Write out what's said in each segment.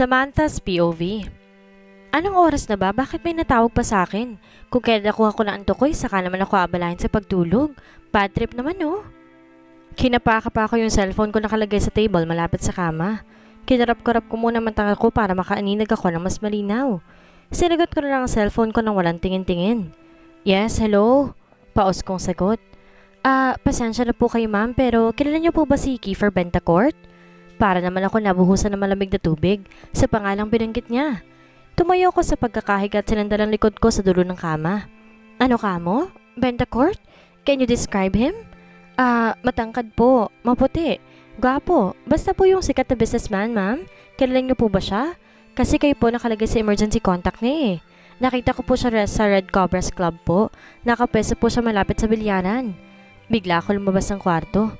Samantha's POV. Anong oras na ba? Bakit may natawag pa sa akin? Kung kailan nakuha ko na ang tukoy, saka naman ako abalahin sa pagtulog. Bad trip naman, oh. Kinapaka pa ako yung cellphone ko nakalagay sa table malapit sa kama. Kinarap-karap ko muna mata ko para makaaninag ako ng mas malinaw. Sinagot ko na lang ang cellphone ko nang walang tingin-tingin. Yes, hello? Paos kong sagot. Pasensya na po kayo ma'am, pero kilala niyo po ba si Kiefer Bentacourt? Para naman ako nabuhusan ng malamig na tubig sa pangalang binanggit niya. Tumayo ko sa pagkakahiga at sinandalang likod ko sa dulo ng kama. Ano ka mo? Bentacourt? Can you describe him? Matangkad po, maputi, gwapo, basta po yung sikat na businessman ma'am. Kilala niyo po ba siya? Kasi kayo po nakalagay sa emergency contact niya eh. Nakita ko po siya sa Red Cobras Club po. Nakapwesto po siya malapit sa bilyaran. Bigla ako lumabas ng kwarto.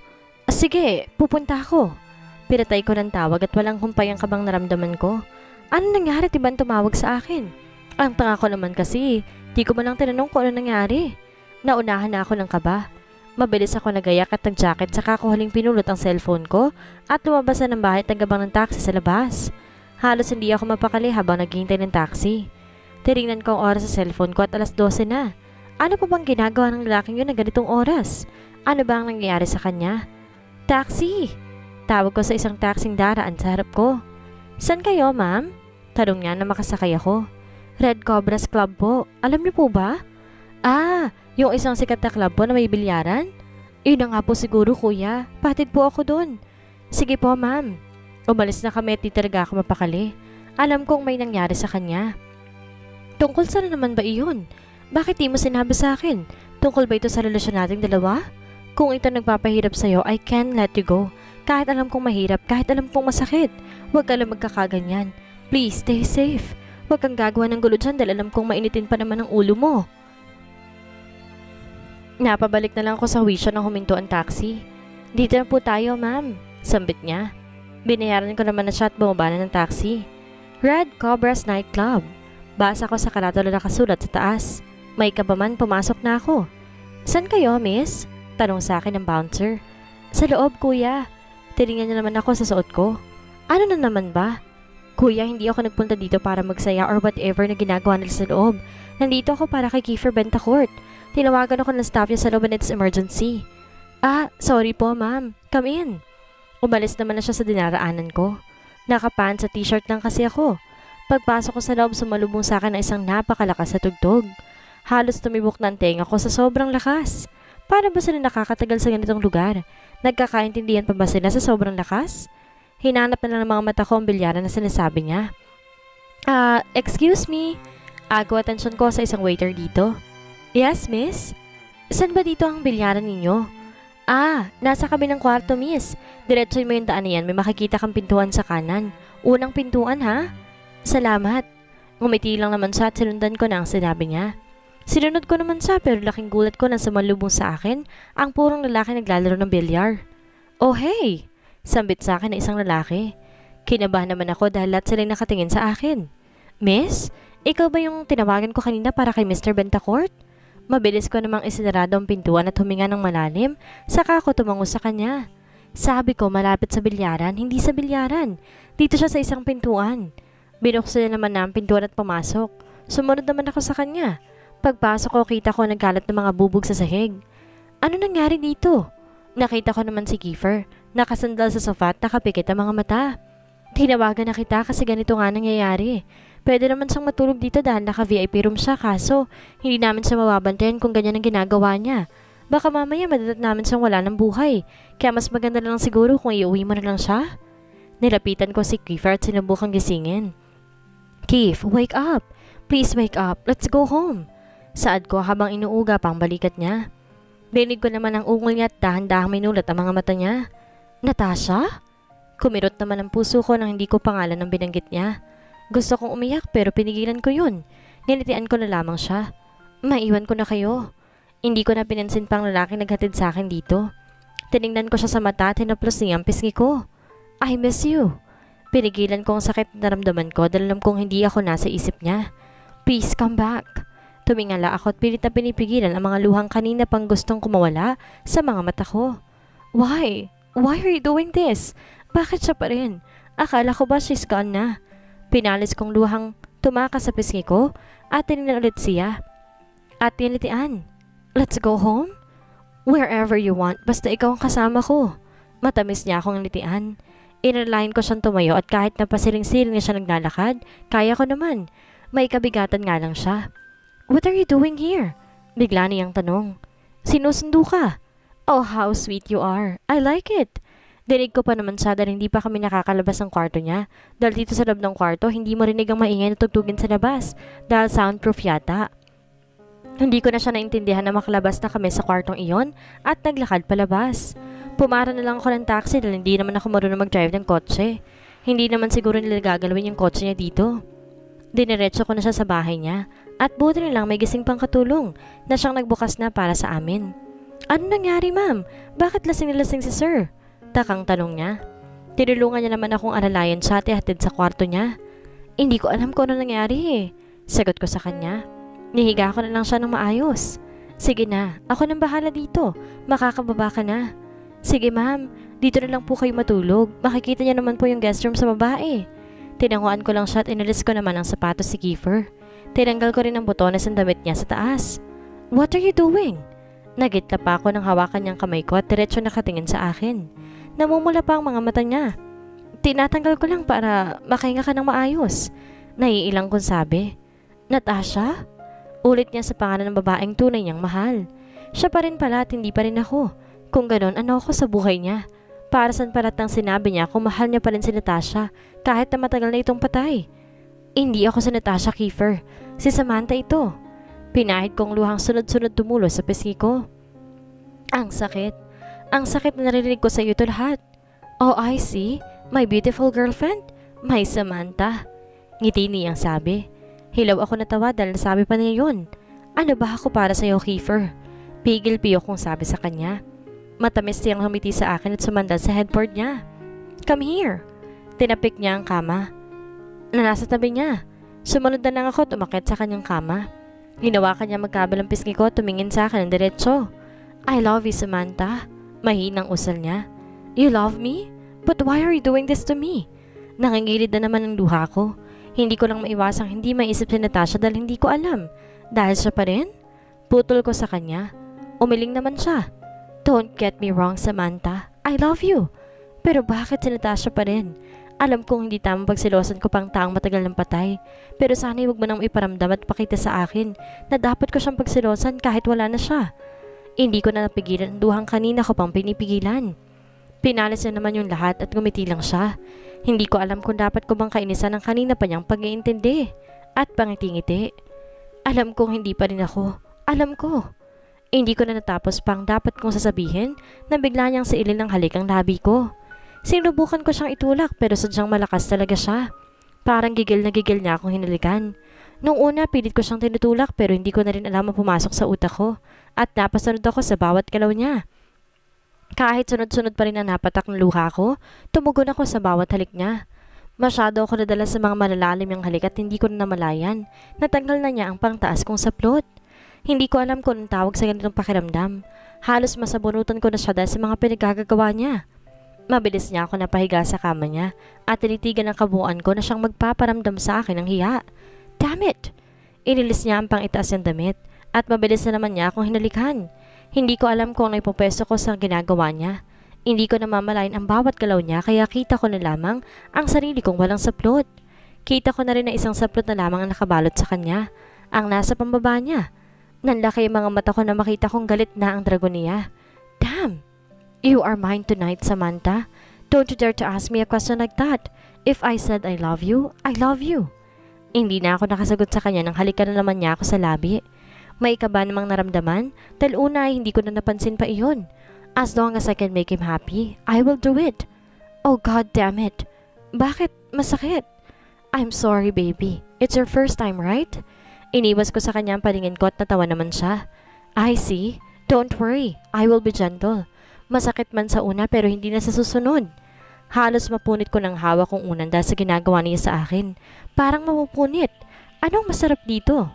Sige, pupunta ako. Pinatay ko ng tawag at walang humpay ang kabang naramdaman ko. Ano nangyari at ibang tumawag sa akin? Ang tanga ko naman kasi, di ko man lang tinanong kung ano nangyari. Naunahan na ako ng kaba. Mabilis ako nagayak at nag-jacket saka ko huling pinulot ang cellphone ko at lumabas na ng bahay at naggabang ng taxi sa labas. Halos hindi ako mapakali habang naghihintay ng taxi. Tinignan ko ang oras sa cellphone ko at alas 12 na. Ano pa bang ginagawa ng lalaking yun na ganitong oras? Ano ba ang nangyayari sa kanya? Taxi! Tawag ko sa isang taxing daraan sa harap ko. San kayo, ma'am? Tanong niya na makasakay ako. Red Cobras Club po. Alam niyo po ba? Yung isang sikat na club po na may bilyaran? Yun nga po siguro kuya. Patid po ako dun. Sige po, ma'am. Umalis na kami at di talaga ako mapakali. Alam kong may nangyari sa kanya. Tungkol saan naman ba iyon? Bakit di mo sinabi sa akin? Tungkol ba ito sa relasyon nating dalawa? Kung ito nagpapahirap sa'yo, I can't let you go. Kahit alam kong mahirap, kahit alam kong masakit. Huwag ka lang magkakaganyan. Please, stay safe. Huwag kang gagawa ng gulo dyan dahil alam kong mainitin pa naman ang ulo mo. Napabalik na lang ako sa wisyo nang huminto ang taxi. Dito na po tayo, ma'am. Sambit niya. Binayaran ko naman na siya at bumaba na ng taxi. Red Cobras Nightclub. Basa ko sa karatula na nakasulat sa taas. May kabaman, pumasok na ako. San kayo, miss? Tanong sa akin ng bouncer. Sa loob, kuya. Tinignan niya naman ako sa suot ko. Ano na naman ba? Kuya, hindi ako nagpunta dito para magsaya or whatever na ginagawa nila sa loob. Nandito ako para kay Kiefer Bentacourt. Tinawagan ako ng staff niya sa loob and it's emergency. Sorry po ma'am. Come in. Umalis naman na siya sa dinaraanan ko. Nakapants at t-shirt lang kasi ako. Pagpasok ko sa loob, sumalubong sa akin na isang napakalakas na tugtog. Halos tumibok na ang tenga ko sa sobrang lakas. Paano ba sila nakakatagal sa ganitong lugar? Nagkakaintindihan pa ba sila sa sobrang lakas? Hinanap na lang ng mga mata ko ang bilyaran na sinasabi niya. Excuse me. Agaw atensyon ko sa isang waiter dito. Yes, miss? Saan ba dito ang bilyaran ninyo? Nasa kabilang kwarto, miss. Diretsoy mo yung daan na yan, may makikita kang pintuan sa kanan. Unang pintuan, ha? Salamat. Ngumiti lang naman siya at sinundan ko na ang sinabi niya. Sinunod ko naman siya pero laking gulat ko nang sumalubong sa akin ang purong lalaki naglalaro ng bilyar. Oh, hey! Sambit sa akin na isang lalaki. Kinabahan naman ako dahil lahat silang nakatingin sa akin. Miss, ikaw ba yung tinawagan ko kanina para kay Mr. Bentacourt? Mabilis ko namang isinarado ang pintuan at huminga ng malalim, saka ako tumango sa kanya. Sabi ko malapit sa bilyaran, hindi sa bilyaran. Dito siya sa isang pintuan. Binuksan niya naman na ang pintuan at pumasok. Sumunod naman ako sa kanya. Pagpasok ko, kita ko nagkalat ng mga bubog sa sahig. Ano nangyari dito? Nakita ko naman si Kiefer, nakasandal sa sofa at nakapikit ang mga mata. Tinawagan na kita kasi ganito nga nangyayari. Pwede naman siyang matulog dito dahil naka-VIP room siya kaso hindi namin siya mababantayan kung ganyan ang ginagawa niya. Baka mamaya madadat namin siyang wala ng buhay. Kaya mas maganda na lang siguro kung iuwi mo na lang siya. Nilapitan ko si Kiefer at sinubukang gisingin. Keith, wake up! Please wake up. Let's go home. Saad ko habang inuuga pa ang balikat niya. Dinig ko naman ang ungol niya at dahan-dahang minulat ang mga mata niya. Natasha? Kumirot naman ang puso ko nang hindi ko pangalan ang binanggit niya. Gusto kong umiyak pero pinigilan ko yun. Ninitian ko na lamang siya. Maiwan ko na kayo. Hindi ko na pinansin pang lalaki naghatid sa akin dito. Tinignan ko siya sa mata at hinaplos niya ang pisngi ko. I miss you. Pinigilan ko ang sakit na naramdaman ko dahil alam kong hindi ako nasa isip niya. Please come back. Tumingala ako at pilit na pinipigilan ang mga luhang kanina pang gustong kumawala sa mga mata ko. Why? Why are you doing this? Bakit siya pa rin? Akala ko ba she's gone na? Pinalis kong luhang tumakas sa pisngi ko at tinignan ulit siya. At tinitian. Let's go home? Wherever you want, basta ikaw ang kasama ko. Matamis niya akong nitian. Inalain ko siyang tumayo at kahit na pasiring-siring na siya naglalakad, kaya ko naman. May kabigatan nga lang siya. What are you doing here? Bigla niyang tanong. Sinusundo ka. Oh, how sweet you are. I like it. Dinig ko pa naman siya dahil hindi pa kami nakakalabas ng kwarto niya. Dahil dito sa loob ng kwarto, hindi mo rinig ang maingay na tugtugin sa labas. Dahil soundproof yata. Hindi ko na siya naintindihan na makalabas na kami sa kwartong iyon at naglakad palabas. Pumara na lang ako ng taxi dahil hindi naman ako marunong mag-drive ng kotse. Hindi naman siguro nila gagalawin yung kotse niya dito. Diniretso ko na siya sa bahay niya at buti na lang may gising pang katulong na siyang nagbukas na para sa amin. Ano nangyari, ma'am? Bakit lasing si sir? Takang tanong niya. Tinulungan niya naman akong alalayan siya at ihatid sa kwarto niya. Hindi ko alam kung ano nangyari eh. Sagot ko sa kanya. Nihiga ko na lang siya ng maayos. Sige na, ako nang bahala dito. Makakababa ka na. Sige ma'am, dito na lang po kayo matulog. Makikita niya naman po yung guest room sa babae. Tinanguan ko lang siya at inalis ko naman ang sapatos si Kiefer. Tinanggal ko rin ang botones ng damit niya sa taas. What are you doing? Nagitla pa ako nang hawakan niyang kamay ko at diretso nakatingin sa akin. Namumula pa ang mga mata niya. Tinatanggal ko lang para makahinga ka ng maayos. Naiilang kong sabi. Natasha? Ulit niya sa pangalan ng babaeng tunay niyang mahal. Siya pa rin pala at hindi pa rin ako. Kung ganon, ano ako sa buhay niya? Para saan palat nang sinabi niya kung mahal niya pa rin si Natasha kahit na matagal na itong patay? Hindi ako si Natasha, Kiefer. Si Samantha ito. Pinahid kong luhang sunod-sunod tumulo sa pisngi ko. Ang sakit. Ang sakit na narinig ko sa iyo ito lahat. Oh, I see. My beautiful girlfriend? My Samantha. Ngiti niyang sabi. Hilaw ako natawa dahil nasabi pa niya yun. Ano ba ako para sa iyo, Kiefer? Pigil-piyo kong sabi sa kanya. Matamis siyang humiti sa akin at sumandal sa headboard niya. Come here. Tinapik niya ang kama na nasa tabi niya. Sumunod na lang ako tumakit sa kanyang kama. Hinawakan niya magkabilang pisngi ko at tumingin sa akin ng diretso. I love you, Samantha. Mahinang usal niya. You love me? But why are you doing this to me? Nangingilid na naman ang luha ko. Hindi ko lang maiwasang hindi maisip si Natasha dahil hindi ko alam. Dahil siya pa rin? Putol ko sa kanya. Umiling naman siya. Don't get me wrong, Samantha. I love you. Pero bakit si Natasha pa rin? Alam kong hindi tamang pagsilosan ko pang taong matagal ng patay. Pero sana'y huwag mo nang iparamdam at pakita sa akin na dapat ko siyang pagsilosan kahit wala na siya. Hindi ko na napigilan ang duhang kanina ko pang pinipigilan. Pinalis niya naman yung lahat at ngumiti lang siya. Hindi ko alam kung dapat ko bang kainisan ang kanina pa niyang pag-iintindi at pangiti-ngiti. Alam kong hindi pa rin ako. Alam ko. Hindi ko na natapos pang dapat kong sasabihin na bigla niyang siilin ng halik ang labi ko. Sinubukan ko siyang itulak pero sadyang malakas talaga siya. Parang gigil na gigil niya akong hinalikan. Nung una pilit ko siyang tinutulak pero hindi ko na rin alam ang pumasok sa utak ko at napasunod ako sa bawat galaw niya. Kahit sunod-sunod pa rin ang napatak ng luha ko, tumugon ako sa bawat halik niya. Masyado ako nadala sa mga malalalim niyang halik at hindi ko na namalayan. Natanggal na niya ang pangtaas kong saplot. Hindi ko alam kung anong tawag sa ganitong pakiramdam. Halos masabunutan ko na siya dahil sa mga pinagagagawa niya. Mabilis niya ako napahiga sa kama niya at tinitigan ang kabuuan ko na siyang magpaparamdam sa akin ng hiya. Damn it! Inilis niya ang pangitaas ng damit at mabilis na naman niya akong hinalikan. Hindi ko alam kung ano ipopesto ko sa ginagawa niya. Hindi ko namamalayan ang bawat galaw niya kaya kita ko na lamang ang sarili kong walang saplot. Kita ko na rin na isang saplot na lamang ang nakabalot sa kanya. Ang nasa pambaba niya. Nanlaki ang mga mata ko na makita kong galit na ang dragon niya. Damn! You are mine tonight, Samantha. Don't you dare to ask me a question like that. If I said I love you, I love you. Hindi na ako nakasagot sa kanya nang halikan na naman niya ako sa labi. May iba namang naramdaman dahil una ay hindi ko na napansin pa iyon. As long as I can make him happy, I will do it. Oh God damn it. Bakit masakit? I'm sorry baby. It's your first time, right? Iniwas ko sa kanya ang paningin ko at natawa naman siya. I see. Don't worry. I will be gentle. Masakit man sa una pero hindi na sa susunod. Halos mapunit ko ng hawak kong unan dahil sa ginagawa niya sa akin. Parang mapupunit. Anong masarap dito?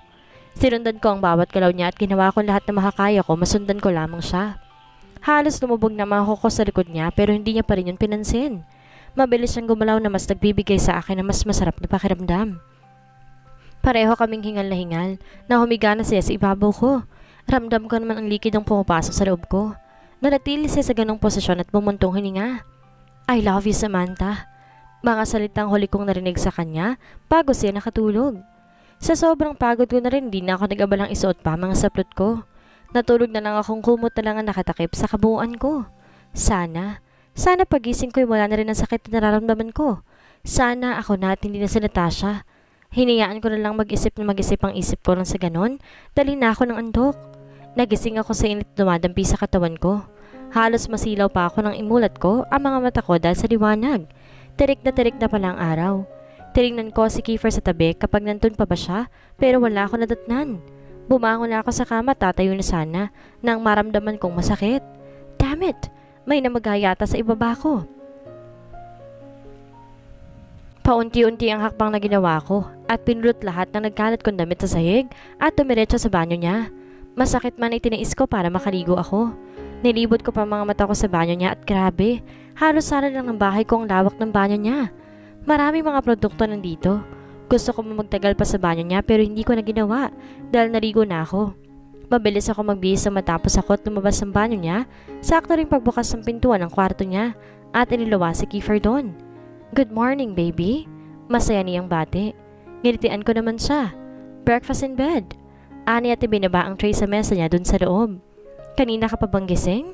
Sinundan ko ang bawat galaw niya at ginawa ko lahat na makakaya ko, masundan ko lamang siya. Halos lumubog na ako ko sa likod niya pero hindi niya pa rin yun pinansin. Mabilis siyang gumalaw na mas nagbibigay sa akin ng mas masarap na pakiramdam. Pareho kaming hingal na hingal na humiga na siya sa ibabaw ko. Ramdam ko naman ang likid ng pumapasok sa loob ko. Nanatili siya sa ganong posisyon at bumuntong hininga. I love you, Samantha. Mga salitang huli kong narinig sa kanya bago siya nakatulog. Sa sobrang pagod ko na rin, di na ako nag-abalang isuot pa mga saplot ko. Natulog na lang akong kumot na lang ang nakatakip sa kabuuan ko. Sana pagising ko'y wala na rin ang sakit na nararamdaman ko. Sana ako na at hindi na si Natasha. Hinayaan ko na lang mag-isip ang isip ko lang sa ganon. Dali na ako ng antok. Nagising ako sa init dumadampi sa katawan ko. Halos masilaw pa ako nang imulat ko ang mga mata ko dahil sa liwanag. Tirik na pala ang araw. Tinignan ko si Kiefer sa tabi kapag nandun pa ba siya pero wala ako nadatnan. Bumangon na ako sa kama at tatayo na sana nang maramdaman kong masakit. Damn it! May namagayata sa ibaba ko. Paunti-unti ang hakbang na ginawa ko at pinulot lahat ng nagkalat kong damit sa sahig at tumiretso sa banyo niya. Masakit man ay tiniis ko para makaligo ako. Nilibot ko pa mga mata ko sa banyo niya at grabe, halos sala lang ng bahay ko ang lawak ng banyo niya. Maraming mga produkto nandito. Gusto ko magtagal pa sa banyo niya pero hindi ko na ginawa dahil naligo na ako. Mabilis ako magbihis sa matapos ako at lumabas ng banyo niya. Sakto rin pagbukas ng pintuan ng kwarto niya at iniluwa si Kiefer doon. Good morning, baby. Masaya niyang bati. Ngilitian ko naman siya. Breakfast in bed. Ani at ibinaba ang tray sa mesa niya doon sa loob. Kanina ka pa bang gising?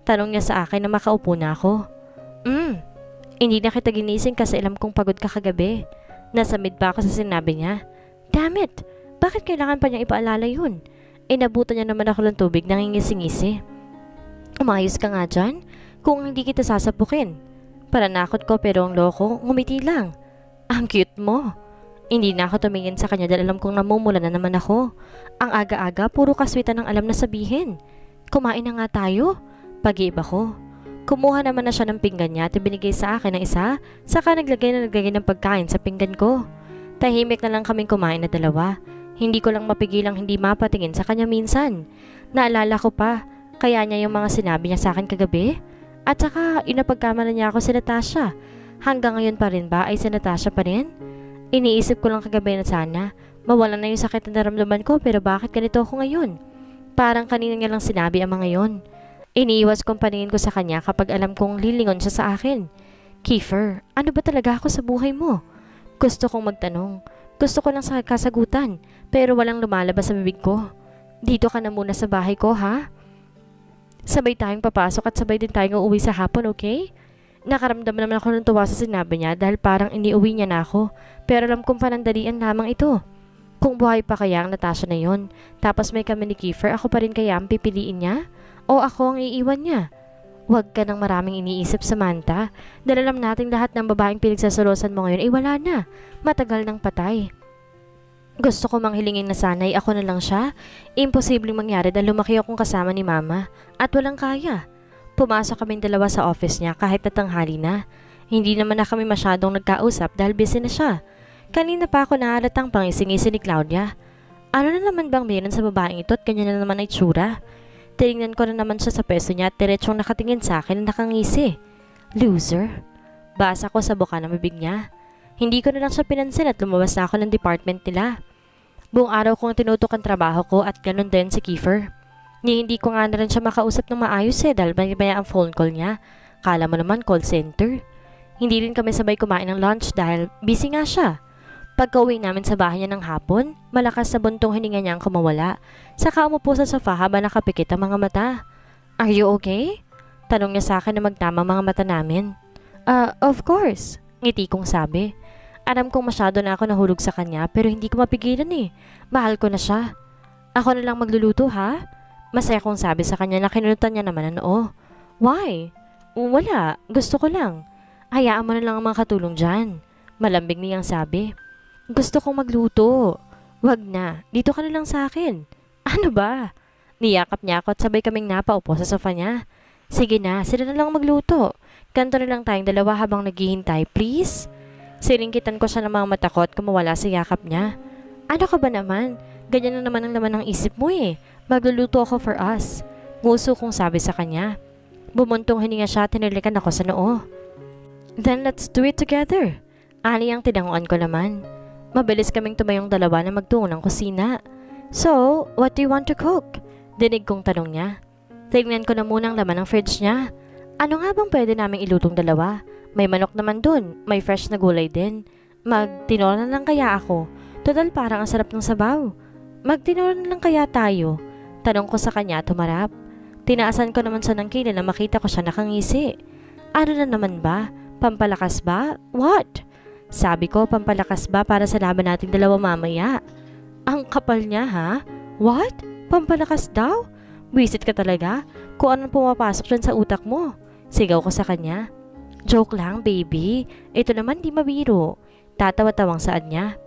Tanong niya sa akin na makaupo na ako. Hindi na kita ginising kasi alam kong pagod ka kagabi. Nasamid pa ako sa sinabi niya. Damn it! Bakit kailangan pa niyang ipaalala yun? Inabutan niya naman ako ng tubig nangingisi-ngisi. Umayos ka nga dyan kung hindi kita sasapukin. Paranakot ko pero ang loko, ngumiti lang. Ang cute mo. Hindi na ako tumingin sa kanya dahil alam kong namumula na naman ako. Ang aga-aga, puro kaswitan ang alam na sabihin. Kumain na nga tayo. Pag-iib ako. Kumuha naman na siya ng pinggan niya at binigay sa akin ng isa, saka naglagay ng pagkain sa pinggan ko. Tahimik na lang kaming kumain na dalawa. Hindi ko lang mapigilang hindi mapatingin sa kanya minsan. Naalala ko pa, kaya niya yung mga sinabi niya sa akin kagabi. At saka, inapagkamala niya ako si Natasha. Hanggang ngayon pa rin ba ay si Natasha pa rin? Iniisip ko lang kagabi na sana, mawala na yung sakit na naramdaman ko pero bakit ganito ako ngayon? Parang kanina niya lang sinabi ang mga yon. Iniiwas kong paningin ko sa kanya kapag alam kong lilingon siya sa akin. Kiefer, ano ba talaga ako sa buhay mo? Gusto kong magtanong. Gusto ko lang sa kasagutan, pero walang lumalabas sa bibig ko. Dito ka na muna sa bahay ko, ha? Sabay tayong papasok at sabay din tayong uuwi sa hapon, okay? Nakaramdam naman ako ng tuwa sa sinabi niya dahil parang iniuwi niya na ako, pero alam kong panandalian lamang ito. Kung buhay pa kaya ang Natasha na yon, tapos may kami ni Kiefer, ako pa rin kaya ang pipiliin niya? O ako ang iiwan niya? Huwag ka ng maraming iniisip, Samantha. Dahil alam nating lahat ng babaeng pinagsasalosan mo ngayon ay wala na. Matagal nang patay. Gusto ko manghilingin na sana'y ako na lang siya. Imposibleng mangyari dahil lumaki akong kasama ni Mama. At walang kaya. Pumasok kaming dalawa sa office niya kahit natanghali na. Hindi naman na kami masyadong nagkausap dahil busy na siya. Kanina pa ako nahalatang pangising-ising ni Claudia. Ano na naman bang meron sa babaeng ito at kanya na naman ay tsura? Tinignan ko na naman siya sa peso niya at diretsong nakatingin sa akin na nakangisi. Loser. Basa ko sa buka ng bibig niya. Hindi ko na lang siya pinansin at lumabas na ako ng department nila. Buong araw kong tinutok ang trabaho ko at ganun din si Kiefer. Hindi ko nga na rin siya makausap ng maayos dahil maya ang phone call niya. Kala mo naman call center. Hindi rin kami sabay kumain ng lunch dahil busy nga siya. Pagka-uwi namin sa bahay niya ng hapon, malakas na buntong hininga niya ang kumawala. Saka umupo sa sofa habang nakapikit ang mga mata. Are you okay? Tanong niya sa akin na magtama mga mata namin. Of course. Ngiti kong sabi. Alam kong masyado na ako nahulog sa kanya pero hindi ko mapigilan eh. Mahal ko na siya. Ako na lang magluluto ha? Masaya kong sabi sa kanya na kinunutan niya naman na noo. Why? Wala. Gusto ko lang. Hayaan mo na lang ang mga katulong dyan. Malambing niyang sabi. Gusto kong magluto. Wag na. Dito ka na lang sa akin. Ano ba? Niyakap niya ako at sabay kaming napaupo sa sofa niya. Sige na, sila na lang magluto. Kanto na lang tayong dalawa habang naghihintay, please? Siringkitan ko siya ng mga mata ko at kumawala sa yakap niya. Ano ka ba naman? Ganyan na naman ang laman ng isip mo eh. Magluluto ako for us. Nguso kong sabi sa kanya. Bumuntong hininga siya at tinilikan ako sa noo. Then let's do it together. Ani ang tinanguan ko naman. Mabilis kaming tumayong dalawa na magtungo ng kusina. So, what do you want to cook? Dinig kong tanong niya. Tingnan ko na muna ang laman ng fridge niya. Ano nga bang pwede naming ilutong dalawa? May manok naman dun, may fresh na gulay din. Magtinola na lang kaya ako. Total parang ang sarap ng sabaw. Magtinola na lang kaya tayo? Tanong ko sa kanya at humarap. Tinaasan ko naman siya ng kilay na makita ko siya nakangisi. Ano na naman ba? Pampalakas ba? What? Sabi ko, pampalakas ba para sa laban nating dalawa mamaya? Ang kapal niya ha? What? Pampalakas daw? Wisit ka talaga? Kung anong pumapasok dyan sa utak mo? Sigaw ko sa kanya. Joke lang, baby. Ito naman di mabiro. Tatawa-tawang saad niya.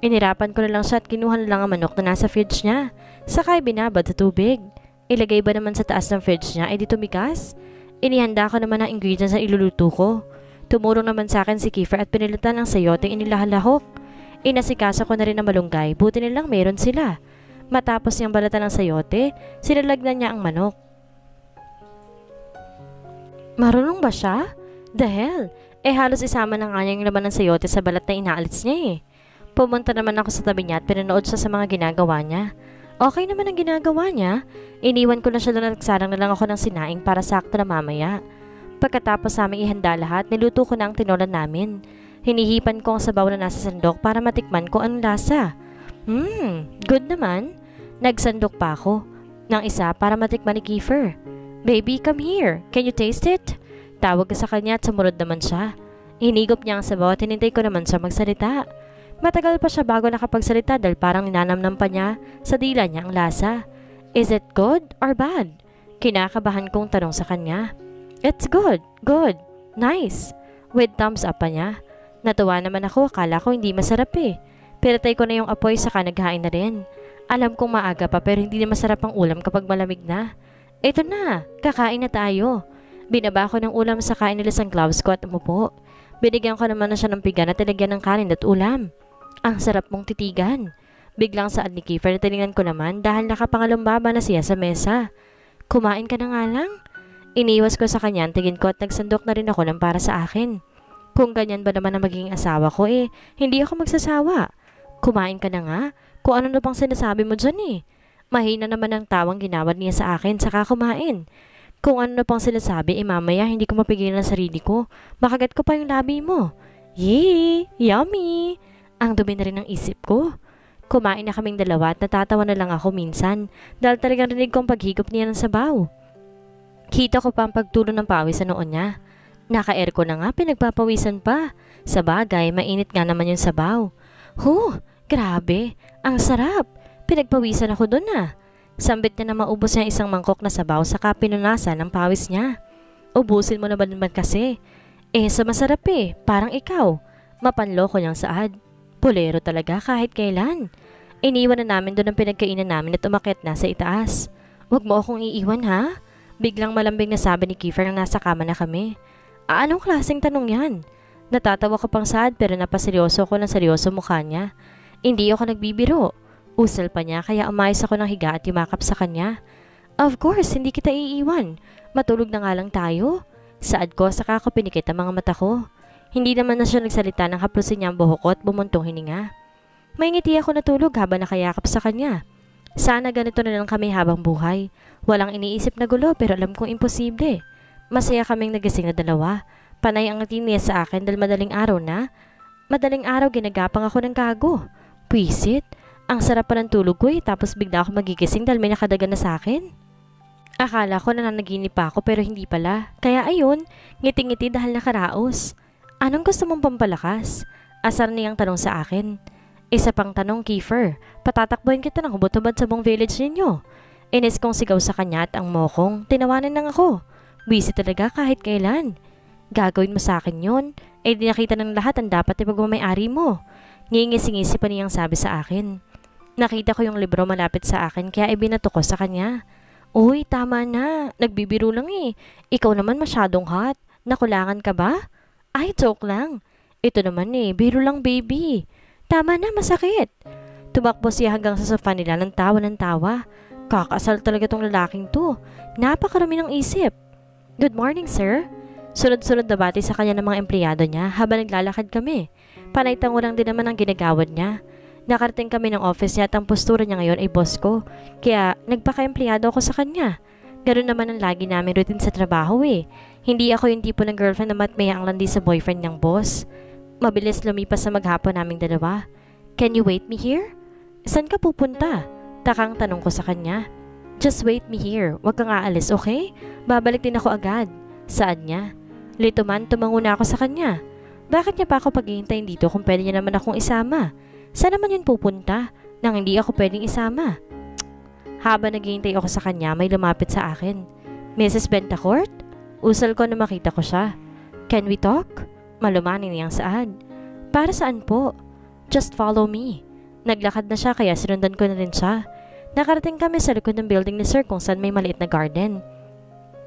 Inirapan ko na lang siya at kinuha na lang ang manok na nasa fridge niya. Sakay binabad sa tubig. Ilagay ba naman sa taas ng fridge niya ay di tumigas? Inihanda ko naman ang ingredients na iluluto ko. Tumurong naman sa akin si Kiefer at pinilitan ng sayote inilahalahok. Inasikaso ko na rin ang malunggay, buti nilang meron sila. Matapos niyang balatan ng sayote, sinalagnan niya ang manok. Marunong ba siya? The hell? Halos isama na nga niya yung laman ng sayote sa balat na inaalis niya eh. Pumunta naman ako sa tabi niya at pinanood siya sa mga ginagawa niya. Okay naman ang ginagawa niya. Iniwan ko na siya doon at nagsarang na lang ako ng sinaing para sakto na mamaya. Pagkatapos namin ihanda lahat, niluto ko na ang tinola namin. Hinihipan ko ang sabaw na nasa sandok para matikman ko ang lasa. Good naman. Nagsandok pa ako ng isa para matikman ni Kiefer. Baby, come here. Can you taste it? Tawag ko sa kanya at sumunod naman siya. Hinigop niya ang sabaw at hinintay ko naman siya magsalita. Matagal pa siya bago nakapagsalita dahil parang ninanamnam pa niya sa dila niya ang lasa. Is it good or bad? Kinakabahan kong tanong sa kanya. It's good. Good. Nice. With thumbs up pa niya. Natuwa naman ako, akala ko hindi masarap eh. Pinatay ko na yung apoy saka naghain na rin. Alam kong maaga pa pero hindi na masarap ang ulam kapag malamig na. Ito na, kakain na tayo. Binaba ko ng ulam sa kain nila ang gloves ko at umupo. Binigyan ko naman na siya ng pigan at tilagyan ng kanin at ulam. Ang sarap mong titigan. Biglang saad ni Kiefer na tinignan ko naman dahil nakapangalumbaba na siya sa mesa. Kumain ka na nga lang. Iniwas ko sa kanya ang tingin ko at nagsandok na rin ako ng para sa akin. Kung ganyan ba naman ang magiging asawa ko hindi ako magsasawa. Kumain ka na nga. Kung ano na bang sinasabi mo dyan Mahina naman ang tawang ginawad niya sa akin saka kumain. Kung ano na pang sinasabi mamaya hindi ko mapigilan ang sarili ko. Makagat ko pa yung labi mo. Yay! Yummy! Ang dumi na rin ng isip ko. Kumain na kaming dalawa at natatawa na lang ako minsan dahil talagang rinig kong paghigop niya ng sabaw. Kita ko pa ang pagtulo ng pawis sa noon niya. Naka-aircon na nga, pinagpapawisan pa. Sa bagay, mainit nga naman yung sabaw. Grabe, ang sarap. Pinagpawisan ako doon Sambit niya na maubos niya isang mangkok na sabaw saka pinunasan ng pawis niya. Ubusin mo na ba naman kasi? Sa masarap parang ikaw. Mapanloko niyang saad. Pulero talaga kahit kailan. Iniwan na namin doon ang pinagkainan namin at umakyat na sa itaas. Huwag mo akong iiwan ha? Biglang malambing na sabi ni Kiefer na nasa kama na kami. Anong klaseng tanong yan? Natatawa ko pang saad pero napaseryoso ko ng seryoso mukha niya. Hindi ako nagbibiro. Usal pa niya kaya umayos ako ng higa at yumakap sa kanya. Of course, hindi kita iiwan. Matulog na nga lang tayo. Saad ko saka ako pinikit ang mga mata ko. Hindi naman na siya nagsalita nang haplusin niya ang buhok ko at bumuntong hininga. May ngiti ako natulog habang nakayakap sa kanya. Sana ganito na lang kami habang buhay. Walang iniisip na gulo pero alam kong imposible. Masaya kaming nagising na dalawa. Panay ang ngiti niya sa akin dahil madaling araw na. Madaling araw ginagapang ako ng gago. Pwisit, ang sarap pa ng tulog ko tapos bigla ako magigising dahil may nakadagan na sa akin. Akala ko na nanaginip pa ako pero hindi pala. Kaya ayun, ngiti-ngiti dahil nakaraos. Anong gusto mong pampalakas? Asar niyang tanong sa akin. Isa pang tanong, Kiefer. Patatakbuhin kita ng hubot-hubad sa buong village ninyo. Inis kong sigaw sa kanya at ang mokong. Tinawanan lang ako. Busy talaga kahit kailan. Gagawin mo sa akin yun. Di nakita ng lahat ang dapat ipagmamayari mo. Ngingisi-ngisi pa niyang sabi sa akin. Nakita ko yung libro malapit sa akin kaya ibinato ko sa kanya. Uy, tama na. Nagbibiro lang Ikaw naman masyadong hot. Nakulangan ka ba? Ay, joke lang. Ito naman biro lang baby. Tama na, masakit. Tumakbo siya hanggang sa sofa nila ng tawa. Kakasal talaga tong lalaking to. Napakarami ng isip. Good morning, sir. Sunod-sunod na bati sa kanya ng mga empleyado niya habang naglalakad kami. Panay-tango lang din naman ang ginagawad niya. Nakarating kami ng office niya at ang postura niya ngayon ay boss ko. Kaya nagpaka-empleyado ako sa kanya. Ganoon naman ang lagi namin routine sa trabaho eh. Hindi ako yung tipo ng girlfriend na matmaya ang landi sa boyfriend ng boss. Mabilis lumipas sa maghapon naming dalawa. Can you wait me here? Saan ka pupunta? Takang tanong ko sa kanya. Just wait me here. Huwag kang aalis, okay? Babalik din ako agad. Saan niya? Lito man, tumango na ako sa kanya. Bakit niya pa ako paghihintayin dito kung pwede niya naman akong isama? Saan naman yun pupunta nang hindi ako pwedeng isama? Habang naghihintay ako sa kanya, may lumapit sa akin. Mrs. Bentacourt? Usal ko na makita ko siya. Can we talk? Malumanin niyang saad. Para saan po? Just follow me. Naglakad na siya kaya sinundan ko na rin siya. Nakarating kami sa likod ng building ni Sir kung saan may maliit na garden.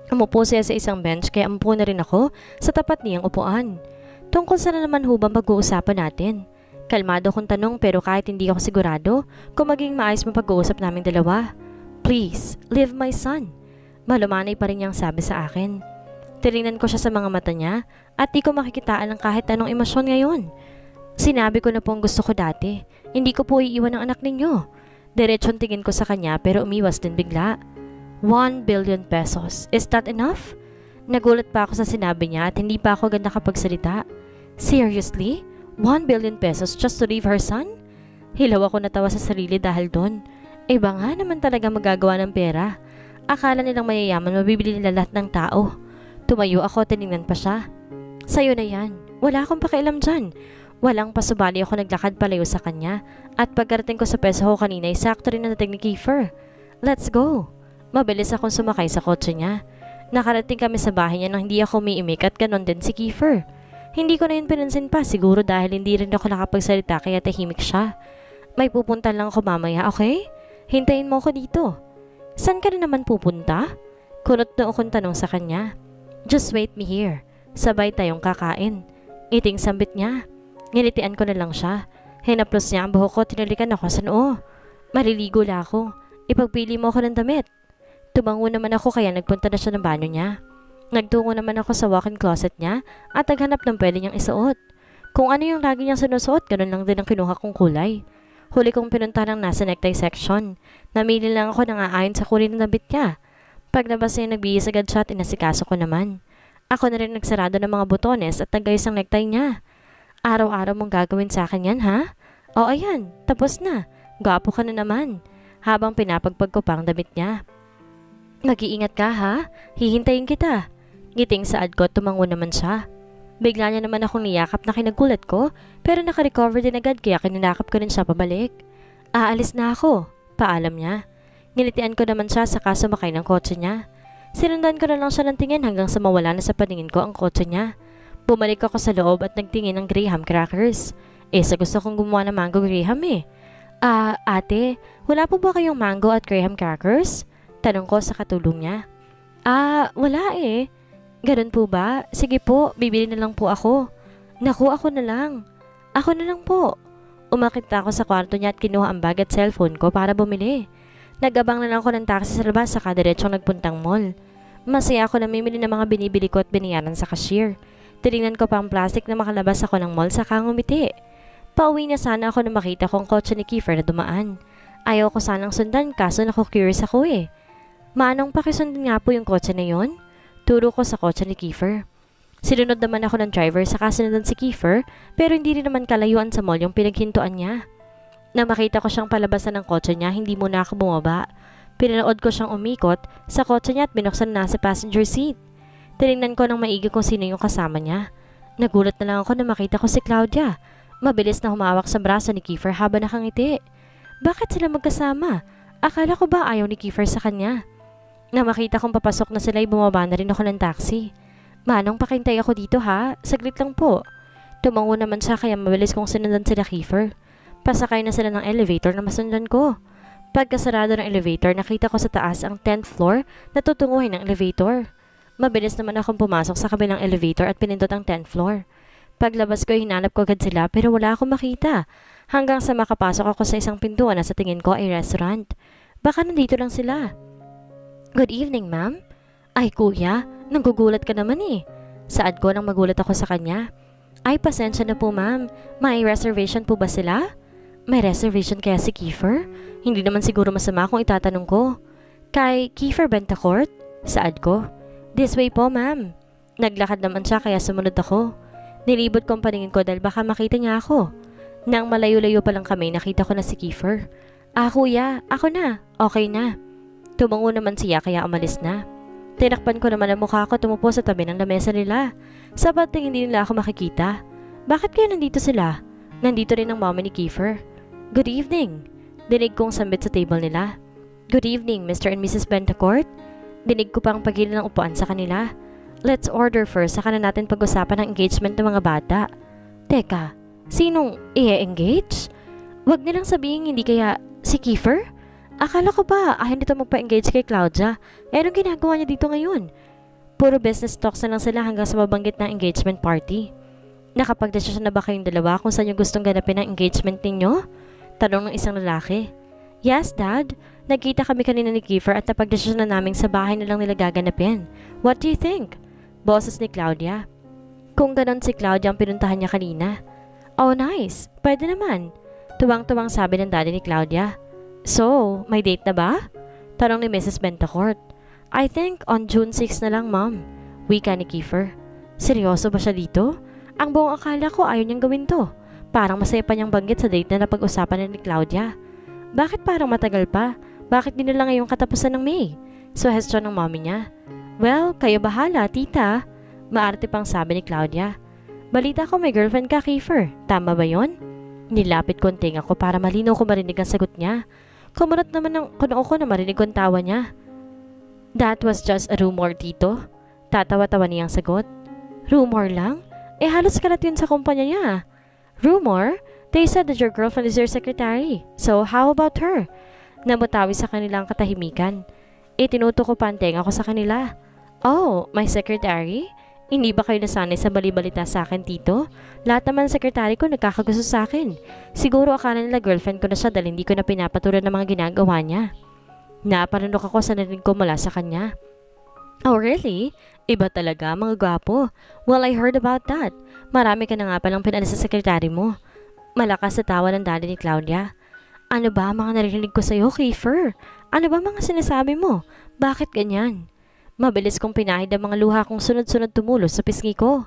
Umupo siya sa isang bench kaya umupo na rin ako sa tapat niyang upuan. Tungkol sa na naman hubang pag-uusapan natin? Kalmado kong tanong pero kahit hindi ako sigurado kung maging maayos mo pag-uusap namin dalawa. Please, leave my son. Malumanay pa rin niyang sabi sa akin. Tinignan ko siya sa mga mata niya at di ko makikitaan ng kahit anong emosyon ngayon. Sinabi ko na po ang gusto ko dati. Hindi ko po iiwan ang anak ninyo. Diretsong tingin ko sa kanya pero umiwas din bigla. 1 billion pesos. Is that enough? Nagulat pa ako sa sinabi niya at hindi pa ako agad nakapagsalita. Seriously? 1 billion pesos just to leave her son? Hilaw ako natawa sa sarili dahil doon. Iba nga naman talaga magagawa ng pera. Akala nilang mayayaman mabibili nila lahat ng tao. Tumayo ako, tinignan pa siya. Sa'yo na yan. Wala akong pakialam dyan. Walang pasubali ako naglakad palayo sa kanya. At pagkarating ko sa peso ko kanina, sakto rin na nating ni Kiefer. Let's go. Mabilis akong sumakay sa kotse niya. Nakarating kami sa bahay niya nang hindi ako umiimik at ganon din si Kiefer. Hindi ko na yun pinansin pa siguro dahil hindi rin ako nakapagsalita kaya tahimik siya. May pupunta lang ako mamaya, okay? Hintayin mo ako dito. Saan ka na naman pupunta? Kunot na akong tanong sa kanya. Just wait me here. Sabay tayong kakain. Iting sambit niya. Ngilitian ko na lang siya. Hinaplos niya ang buhok ko, tinalikan ako sa noo. Maliligo la ako. Ipagpili mo ako ng damit. Tumango naman ako kaya nagpunta na siya ng banyo niya. Nagtungo naman ako sa walk-in closet niya at naghanap ng pwede niyang isuot. Kung ano yung lagi niyang sinusuot, ganun lang din ang kinuha kong kulay. Huli kong pinunta ng nasa necktie section. Namili lang ako nang aayon sa kulay ng damit niya. Paglabas niya nagbihis agad siya at inasikaso ko naman. Ako na rin nagsarado ng mga butones at nagayos ang necktie niya. Araw-araw mong gagawin sa akin yan, ha? O ayan, tapos na. Gwapo ka na naman. Habang pinapagpag ko pang damit niya. Mag-iingat ka, ha? Hihintayin kita. Ngiting saad ko, tumango naman siya. Bigla niya naman akong niyakap na kinagulat ko pero nakarecover din agad kaya kininakap ko rin siya pabalik. Aalis na ako, paalam niya. Nilitian ko naman siya saka sumakay ng kotse niya. Sinundan ko na lang siya ng tingin hanggang sa mawala na sa paningin ko ang kotse niya. Bumalik ako sa loob at nagtingin ng graham crackers. Sa gusto kong gumawa ng mango graham eh. Ate, wala po ba kayong mango at graham crackers? Tanong ko sa katulong niya. Wala eh. Ganun po ba? Sige po, bibili na lang po ako. Naku, ako na lang. Ako na lang po. Umakit ako sa kwarto niya at kinuha ang bag at cellphone ko para bumili. Nagabang na lang ako ng taxi sa labas saka diretsong nagpuntang mall. Masaya ako na mimili ng mga binibili ko at binayaran sa cashier. Tinignan ko pa ang plastic na makalabas ako ng mall saka ngumiti. Pauwi na sana ako na makita ko ang kotse ni Kiefer na dumaan. Ayaw ko sanang sundan kaso naku-curious ako eh. Manong pakisundan nga po yung kotse na yon? Turo ko sa kotse ni Kiefer. Sinunod naman ako ng driver saka sinundan si Kiefer pero hindi rin naman kalayuan sa mall yung pinaghintuan niya. Na makita ko siyang palabasan ng kotse niya, hindi muna ako bumaba. Pinanood ko siyang umikot sa kotse niya at binuksan na sa passenger seat. Tinignan ko ng maigi kung sino yung kasama niya. Nagulat na lang ako na makita ko si Claudia. Mabilis na humawak sa braso ni Kiefer habang nakangiti. Bakit sila magkasama? Akala ko ba ayaw ni Kiefer sa kanya? Na makita kong papasok na sila ay bumaba na rin ako ng taxi. Manong pakintay ako dito ha, saglit lang po. Tumango naman siya kaya mabilis kong sinundan sila Kiefer. Pasakay na sila ng elevator na masundan ko. Pagkasarado ng elevator nakita ko sa taas ang 10th floor na tutunguhin ng elevator. Mabilis naman akong pumasok sa kabilang elevator at pinindot ang 10th floor. Paglabas ko hinanap ko agad sila pero wala akong makita. Hanggang sa makapasok ako sa isang pintuan na sa tingin ko ay restaurant. Baka nandito lang sila. Good evening, ma'am. Ay kuya, nanggugulat ka naman eh. Saad ko nang magulat ako sa kanya. Ay, pasensya na po ma'am. May reservation po ba sila? May reservation kaya si Kiefer? Hindi naman siguro masama kung itatanong ko. Kay Kiefer Bentacourt? Saad ko. This way po ma'am. Naglakad naman siya kaya sumunod ako. Nilibot ko ang paningin ko dahil baka makita niya ako. Nang malayo-layo pa lang kami, nakita ko na si Kiefer. Ah kuya, ako na. Okay na. Tumango naman siya kaya umalis na. Tinakpan ko naman ang mukha ko, tumupo sa tabi ng lamesa nila. Sabat na hindi nila ako makikita. Bakit kaya nandito sila? Nandito rin ang mama ni Kiefer. Good evening. Dinig kong sambit sa table nila. Good evening, Mr. and Mrs. Bentacourt. Dinig ko pang pagilid ng upuan sa kanila. Let's order first, saka na natin pag-usapan ang engagement ng mga bata. Teka, sinong i-engage? Wag nilang sabihin hindi kaya si Kiefer? Akala ko ba ayaw nito magpa-engage kay Claudia? Eh anong ginagawa niya dito ngayon? Puro business talks na lang sila hanggang sa mabanggit ng engagement party. Nakapagdesisyon na ba kayong dalawa kung saan yung gustong ganapin ang engagement ninyo? Tanong ng isang lalaki. Yes, Dad. Nagkita kami kanina ni Kiefer at napagdesisyon na namin sa bahay na lang nila gaganapin. What do you think? Boses ni Claudia. Kung ganon si Claudia ang pinuntahan niya kanina. Oh, nice. Pwede naman. Tuwang-tuwang sabi ng daddy ni Claudia. So, may date na ba? Tanong ni Mrs. Bentacourt. I think on June 6 na lang, Mom. Wika ni Kiefer. Seryoso ba siya dito? Ang buong akala ko ayaw niyang gawin to. Parang masaya pa niyang banggit sa date na napag-usapan ni Claudia. Bakit parang matagal pa? Bakit di na lang ngayong katapusan ng May? Suhestyon ng mommy niya. Well, kayo bahala, tita. Maarte pang sabi ni Claudia. Balita ko may girlfriend ka, Kiefer. Tama ba yon? Nilapit ko ang tinga ko para malinaw ko marinig ang sagot niya. Kumunot naman ng kunoo ko na marinig ko ang tawa niya. That was just a rumor, tito. Tatawa-tawa niyang sagot. Rumor lang? Eh halos kalat yun sa kumpanya niya. Rumor? They said that your girlfriend is your secretary. So how about her? Namutawi sa kanilang katahimikan. Itinuto ko pa ang tenga ko sa kanila. Oh, my secretary? Hindi ba kayo nasanay sa balibalita sa akin, tito? Lahat naman ng sekretary ko nagkakagusto sa akin. Siguro akala nila girlfriend ko na siya dahil hindi ko na pinapatulan ng mga ginagawa niya. Naparunok ako sa narinig ko mula sa kanya. Oh, really? Iba talaga, mga gwapo. Well, I heard about that. Marami ka na nga palang pinalis sa sekretary mo. Malakas sa tawa ng daddy ni Claudia. Ano ba mga narinig ko sa'yo, Kiefer? Ano ba mga sinasabi mo? Bakit ganyan? Mabilis kong pinahid ang mga luha kong sunod-sunod tumulos sa pisngi ko.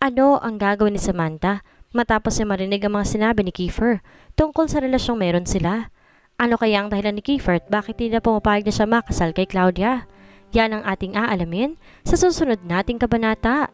Ano ang gagawin ni Samantha matapos niya marinig ang mga sinabi ni Kiefer tungkol sa relasyong meron sila? Ano kaya ang dahilan ni Kiefer at bakit hindi na pumapayag na siya makasal kay Claudia? Yan ang ating aalamin sa susunod nating kabanata.